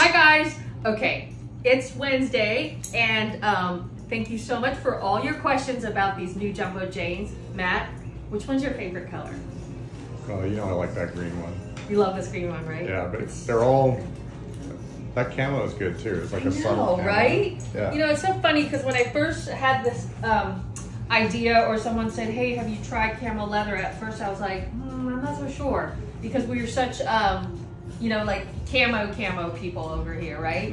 Hi guys. Okay, it's Wednesday, and thank you so much for all your questions about these new Jumbo Janes. Matt, which one's your favorite color? Well, you know I like that green one. You love this green one, right? Yeah, but they're all, that camo is good too. It's like a subtle camo. Right? Yeah. You know, it's so funny because when I first had this idea, or someone said, hey, have you tried camo leather? At first I was like, I'm not so sure, because we are such, you know, like camo people over here, right?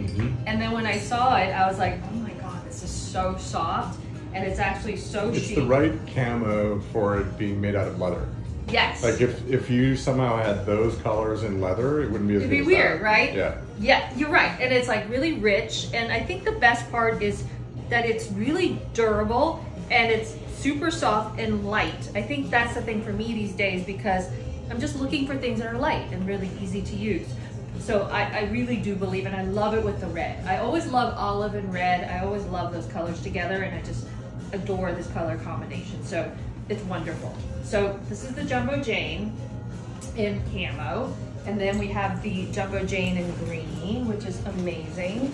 And then when I saw it, I was like, oh my God, this is so soft, and it's actually so chic. It's the right camo for it being made out of leather. Yes. Like if you somehow had those colors in leather, it wouldn't be as It'd good be as weird, that. right? Yeah. Yeah, you're right. And it's like really rich. And I think the best part is that it's really durable and it's super soft and light. I think that's the thing for me these days, because I'm just looking for things that are light and really easy to use. So I really do believe, and I love it with the red. I always love olive and red. I always love those colors together, and I just adore this color combination. So it's wonderful. So this is the Jumbo Jane in camo, and then we have the Jumbo Jane in green, which is amazing.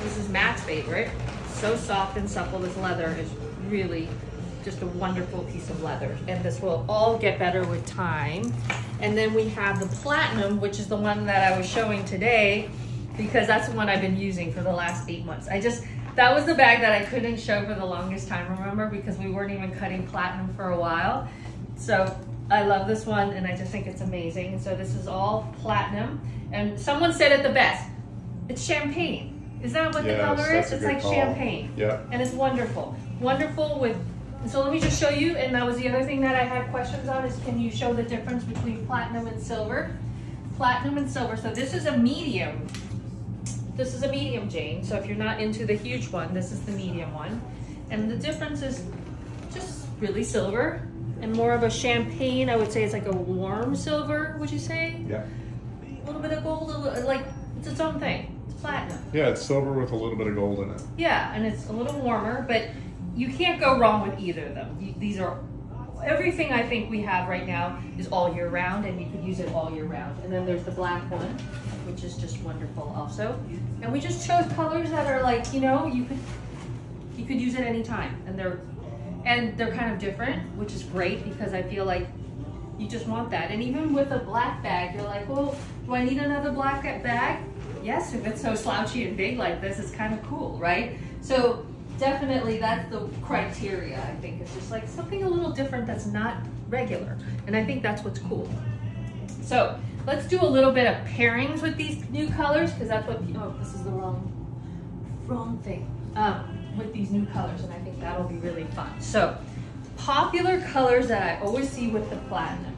This is Matt's favorite. So soft and supple. This leather is really just a wonderful piece of leather, and this will all get better with time. And then we have the platinum, which is the one that I was showing today, because that's the one I've been using for the last 8 months. That was the bag that I couldn't show for the longest time, remember, because we weren't even cutting platinum for a while. So I love this one, and I just think it's amazing. And so this is all platinum, and someone said it the best, it's champagne. Is that what the color is? It's like champagne. Yeah. And it's wonderful. Wonderful with, so let me just show you, and that was the other thing that I had questions on, is can you show the difference between platinum and silver? Platinum and silver. So this is a medium. This is a medium Jane. So if you're not into the huge one, this is the medium one. And the difference is just really silver and more of a champagne. I would say it's like a warm silver, would you say? Yeah. A little bit of gold, like it's its own thing. It's platinum. Yeah, it's silver with a little bit of gold in it. Yeah, and it's a little warmer, but you can't go wrong with either of them. These are, everything I think we have right now is all year round, and you could use it all year round. And then there's the black one, which is just wonderful also. And we just chose colors that are like, you know, you could use it anytime, and they're kind of different, which is great, because I feel like you just want that. And even with a black bag, you're like, well, do I need another black bag? Yes, if it's so slouchy and big like this, it's kind of cool, right? So definitely that's the criteria, I think. It's just like something a little different that's not regular. And I think that's what's cool. So let's do a little bit of pairings with these new colors, because that's what, oh, this is the wrong thing. With these new colors, and I think that'll be really fun. So popular colors that I always see with the platinum.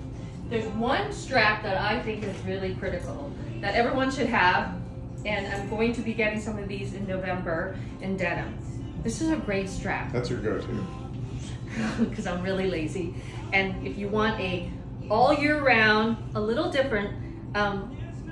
There's one strap that I think is really critical that everyone should have, and I'm going to be getting some of these in November in denim. This is a great strap. That's your go-to. Because I'm really lazy. And if you want a all year round, a little different,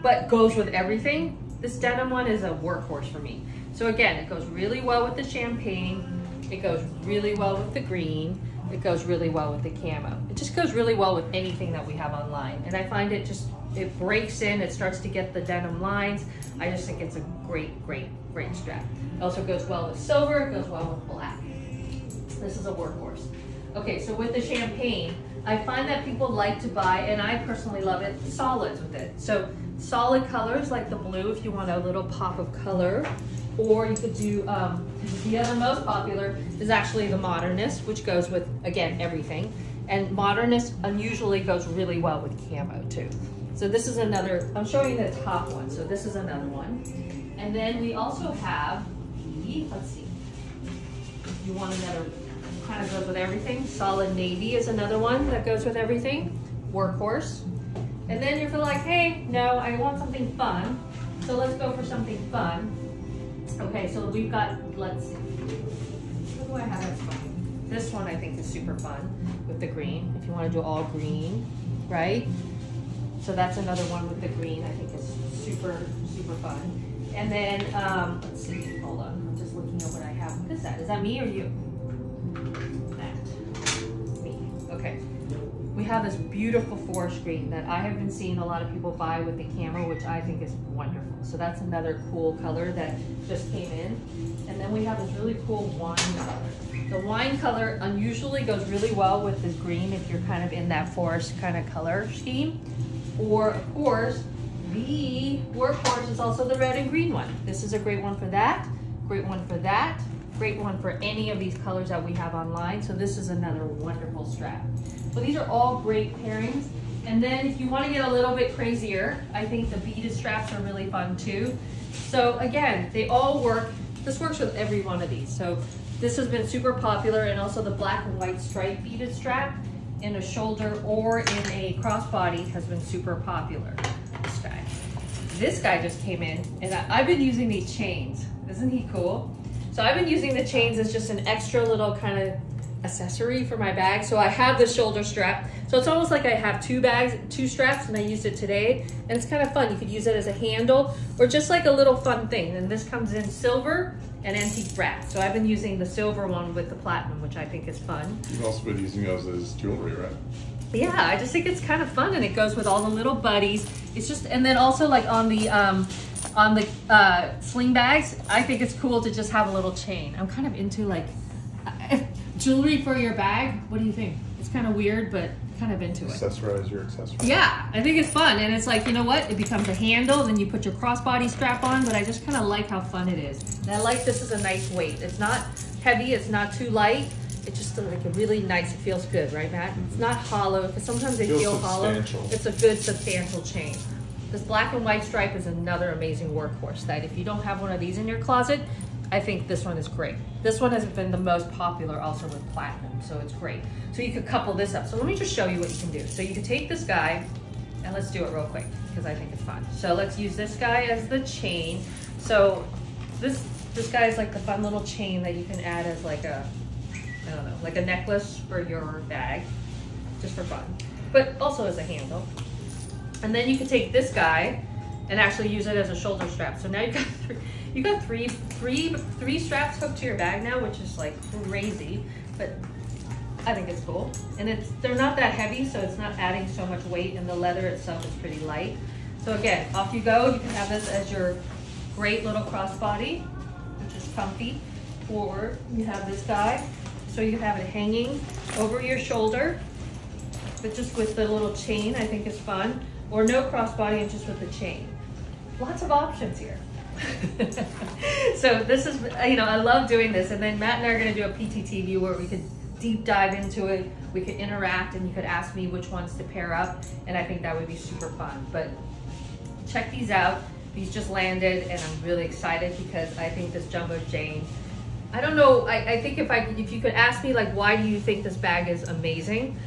but goes with everything, this denim one is a workhorse for me. So again, it goes really well with the champagne. It goes really well with the green. It goes really well with the camo. It just goes really well with anything that we have online. And I find it just, it breaks in, it starts to get the denim lines. I just think it's a great, great, great strap. It also goes well with silver, it goes well with black. This is a workhorse. Okay, so with the champagne, I find that people like to buy, and I personally love it, solids with it. So solid colors like the blue, if you want a little pop of color. Or you could do, the other most popular is actually the Modernist, which goes with, again, everything. And Modernist unusually goes really well with camo too. So this is another, I'm showing you the top one, so this is another one. And then we also have the, let's see, if you want another, kind of goes with everything. Solid navy is another one that goes with everything. Workhorse. And then if you're like, hey, no, I want something fun, so let's go for something fun. Okay, so we've got, let's see, what do I have that's fun? This one I think is super fun with the green, if you want to do all green, right? So that's another one with the green I think is super, super fun. And then, let's see, hold on, I'm just looking at what I have. What is that? Is that me or you? That. Me. Okay. We have this beautiful forest green that I have been seeing a lot of people buy with the camo, which I think is wonderful. So that's another cool color that just came in. And then we have this really cool wine color. The wine color unusually goes really well with this green if you're kind of in that forest kind of color scheme. Or of course, the workhorse is also the red and green one. This is a great one for that, great one for that, great one for any of these colors that we have online. So this is another wonderful strap. So these are all great pairings. And then if you want to get a little bit crazier, I think the beaded straps are really fun too. So again, they all work. This works with every one of these. So this has been super popular, and also the black and white stripe beaded strap in a shoulder or in a crossbody has been super popular. This guy. This guy just came in, and I've been using these chains. Isn't he cool? So I've been using the chains as just an extra little kind of accessory for my bag. So I have the shoulder strap. So it's almost like I have two straps, and I used it today. And it's kind of fun. You could use it as a handle or just like a little fun thing. And this comes in silver and antique brass. So I've been using the silver one with the platinum, which I think is fun. You've also been using those as jewelry, right? Yeah, I just think it's kind of fun, and it goes with all the little buddies. It's just, and then also like on the sling bags, I think it's cool to just have a little chain. I'm kind of into like jewelry for your bag. What do you think? It's kind of weird, but kind of into it. Accessorize your accessories. Yeah, I think it's fun, and it's like, you know what? It becomes a handle, then you put your crossbody strap on, but I just kind of like how fun it is. And I like this is a nice weight. It's not heavy, it's not too light. It's just like a really nice, it feels good, right, Matt? It's not hollow, because sometimes they feel hollow. It's a good substantial chain. This black and white stripe is another amazing workhorse that if you don't have one of these in your closet, I think this one is great. This one has been the most popular also with platinum, so it's great. So you could couple this up. So let me just show you what you can do. So you can take this guy, and let's do it real quick, because I think it's fun. So let's use this guy as the chain. So this guy is like the fun little chain that you can add as like a, I don't know, like a necklace for your bag, just for fun, but also as a handle. And then you can take this guy and actually use it as a shoulder strap. So now you got three straps hooked to your bag now, which is like crazy, but I think it's cool. And they're not that heavy, so it's not adding so much weight, and the leather itself is pretty light. So again, off you go. You can have this as your great little crossbody, which is comfy, or you have this guy. So you have it hanging over your shoulder, but just with the little chain, I think is fun. Or no crossbody and just with the chain. Lots of options here. So this is, you know, I love doing this. And then Matt and I are gonna do a PTTV where we could deep dive into it. We could interact, and you could ask me which ones to pair up. And I think that would be super fun. But check these out. These just landed, and I'm really excited because I think this Jumbo Jane, I don't know, I think if you could ask me like, why do you think this bag is amazing?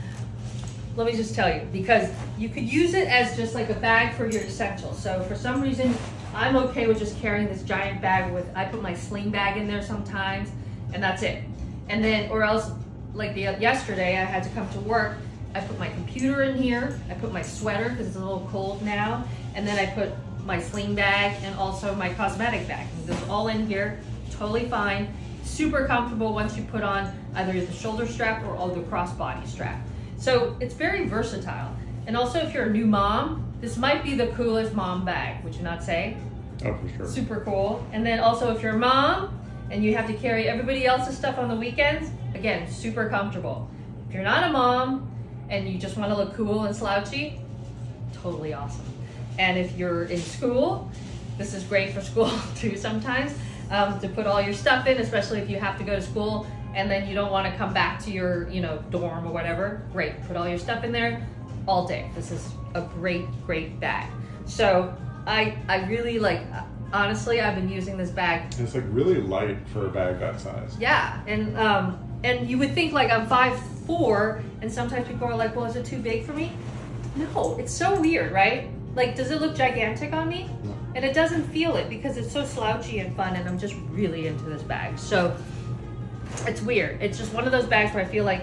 Let me just tell you, because you could use it as just like a bag for your essentials. So for some reason, I'm okay with just carrying this giant bag with, I put my sling bag in there sometimes, and that's it. And then, or else, like yesterday, I had to come to work, I put my computer in here, I put my sweater, because it's a little cold now, and then I put my sling bag and also my cosmetic bag. And this is all in here, totally fine, super comfortable once you put on either the shoulder strap or the crossbody strap. So it's very versatile. And also if you're a new mom, this might be the coolest mom bag, would you not say? Oh, for sure. Super cool. And then also if you're a mom and you have to carry everybody else's stuff on the weekends, again, super comfortable. If you're not a mom and you just want to look cool and slouchy, totally awesome. And if you're in school, this is great for school too sometimes, to put all your stuff in, especially if you have to go to school and then you don't want to come back to your, you know, dorm or whatever. Great, put all your stuff in there all day. This is a great, great bag. So I really like, honestly, I've been using this bag. It's like really light for a bag that size. Yeah, and you would think like I'm 5'4", and sometimes people are like, well, is it too big for me? No, it's so weird, right? Like, does it look gigantic on me? No. And it doesn't feel it because it's so slouchy and fun, and I'm just really into this bag. So it's weird. It's just one of those bags where I feel like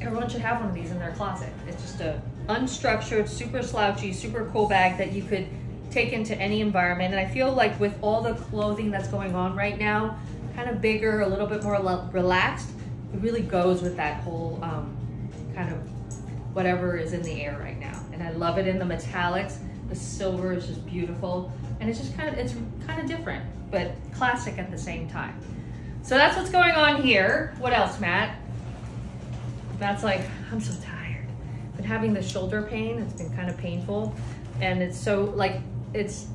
everyone should have one of these in their closet. It's just a unstructured, super slouchy, super cool bag that you could take into any environment. And I feel like with all the clothing that's going on right now, kind of bigger, a little bit more relaxed, it really goes with that whole kind of whatever is in the air right now. And I love it in the metallics. The silver is just beautiful. And it's just it's kind of different, but classic at the same time. So that's what's going on here. What else, Matt? Matt's like, I'm so tired. Been having the shoulder pain. It's been kind of painful. And it's so like, it's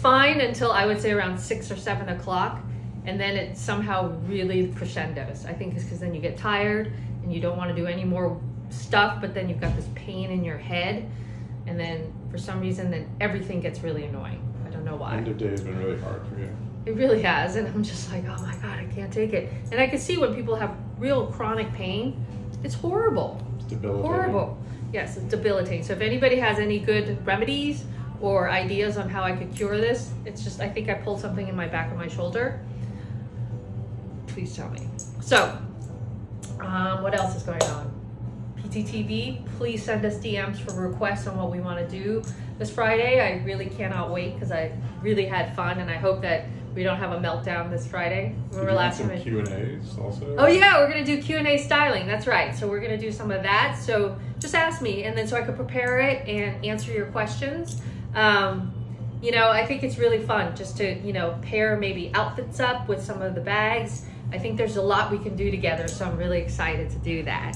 fine until I would say around 6 or 7 o'clock. And then it somehow really crescendos. I think it's because then you get tired and you don't want to do any more stuff, but then you've got this pain in your head. And then for some reason, then everything gets really annoying. I don't know why. End of day has been really hard for you. It really has. And I'm just like, oh my God, I can't take it. And I can see when people have real chronic pain, it's horrible. It's debilitating. Horrible. Yes, it's debilitating. So if anybody has any good remedies or ideas on how I could cure this, it's just, I think I pulled something in my back of my shoulder. Please tell me. So, what else is going on? PTTV, please send us DMs for requests on what we want to do this Friday. I really cannot wait because I really had fun, and I hope that we don't have a meltdown this Friday. Remember last time? Q&As also? Oh yeah, we're going to do Q&A styling. That's right. So we're going to do some of that. So just ask me, and then so I could prepare it and answer your questions. You know, I think it's really fun just to, you know, pair maybe outfits up with some of the bags. I think there's a lot we can do together, so I'm really excited to do that.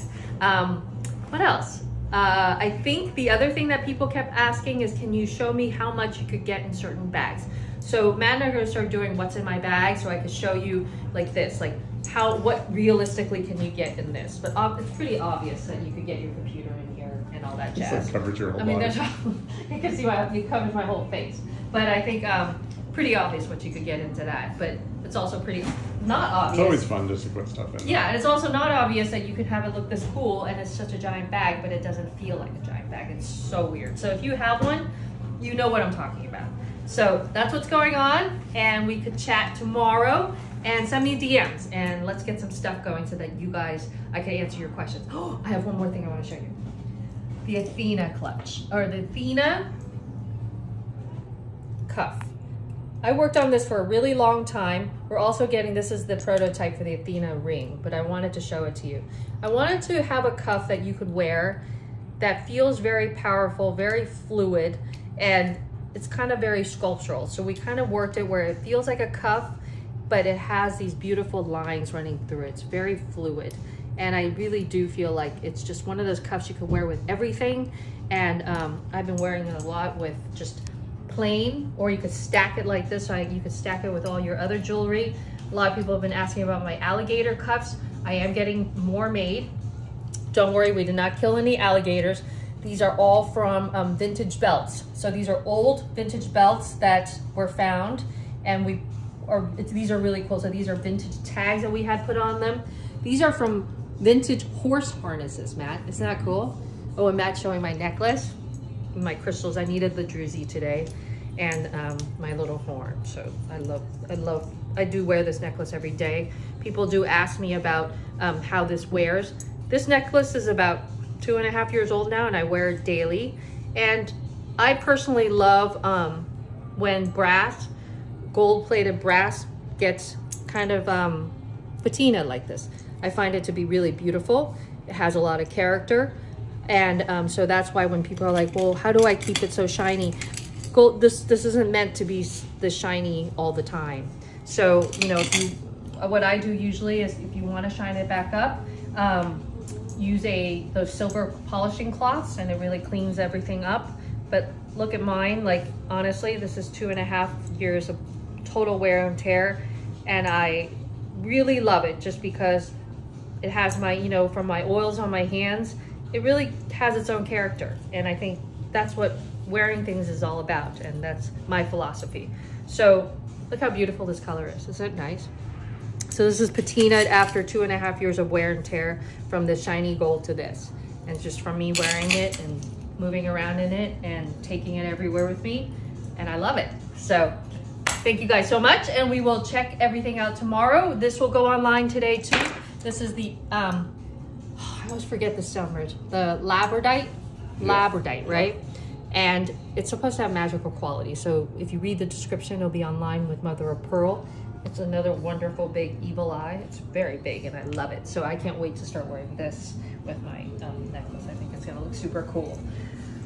What else? I think the other thing that people kept asking is, can you show me how much you could get in certain bags? So Matt and I are going to start doing what's in my bag, so I could show you like this, like what realistically can you get in this? But it's pretty obvious that you could get your computer in here and all that jazz. It's like covered your whole body. There's you can see it covers my whole face. But I think pretty obvious what you could get into that. But it's also pretty not obvious. It's always fun just to put stuff in. Yeah, and it's also not obvious that you could have it look this cool and it's such a giant bag, but it doesn't feel like a giant bag. It's so weird. So if you have one, you know what I'm talking about. So that's what's going on, and we could chat tomorrow and send me DMs and let's get some stuff going so that I can answer your questions. Oh, I have one more thing I want to show you. The Athena clutch, or the Athena cuff. I worked on this for a really long time. We're also getting, this is the prototype for the Athena ring, but I wanted to show it to you. I wanted to have a cuff that you could wear that feels very powerful, very fluid, and it's kind of very sculptural. So we kind of worked it where it feels like a cuff, but it has these beautiful lines running through it. It's very fluid. And I really do feel like it's just one of those cuffs you can wear with everything. And I've been wearing it a lot with just plain, or you could stack it like this, so you could stack it with all your other jewelry. A lot of people have been asking about my alligator cuffs. I am getting more made. Don't worry, we did not kill any alligators. These are all from vintage belts. So these are old vintage belts that were found, and these are really cool. So these are vintage tags that we had put on them. These are from vintage horse harnesses, Matt. Isn't that cool? Oh, and Matt's showing my necklace, my crystals. I needed the druzy today, and my little horn. So I do wear this necklace every day. People do ask me about how this wears. This necklace is about 2.5 years old now, and I wear it daily. And I personally love when brass, gold-plated brass, gets kind of patina like this. I find it to be really beautiful. It has a lot of character. And so that's why when people are like, well, how do I keep it so shiny? Gold, this isn't meant to be this shiny all the time. So, you know, what I do usually is, if you want to shine it back up, use those silver polishing cloths, and it really cleans everything up. But look at mine, like honestly, this is 2.5 years of total wear and tear, and I really love it just because it has my, you know, from my oils on my hands, it really has its own character. And I think that's what wearing things is all about, and that's my philosophy. So look how beautiful this color is. Isn't it nice? So this is patinaed after 2.5 years of wear and tear, from this shiny gold to this. And it's just from me wearing it and moving around in it and taking it everywhere with me. And I love it. So thank you guys so much. And we will check everything out tomorrow. This will go online today too. This is the, I always forget the stone, Rich. The labradite, right? And it's supposed to have magical quality. So if you read the description, it'll be online with mother of pearl. It's another wonderful big evil eye. It's very big and I love it. So I can't wait to start wearing this with my necklace. I think it's gonna look super cool.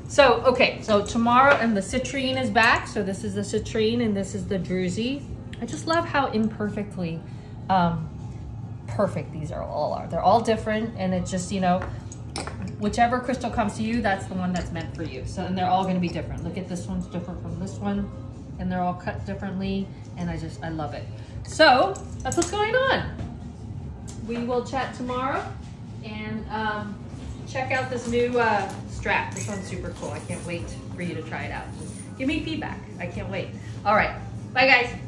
So, okay, so tomorrow, and the citrine is back. So this is the citrine and this is the druzy. I just love how imperfectly perfect these all are. They're all different, and it just, you know, whichever crystal comes to you, that's the one that's meant for you. So, and they're all gonna be different. Look at this one's different from this one, and they're all cut differently, and I love it. So, that's what's going on. We will chat tomorrow, and check out this new strap. This one's super cool. I can't wait for you to try it out. Give me feedback. I can't wait. All right, bye guys.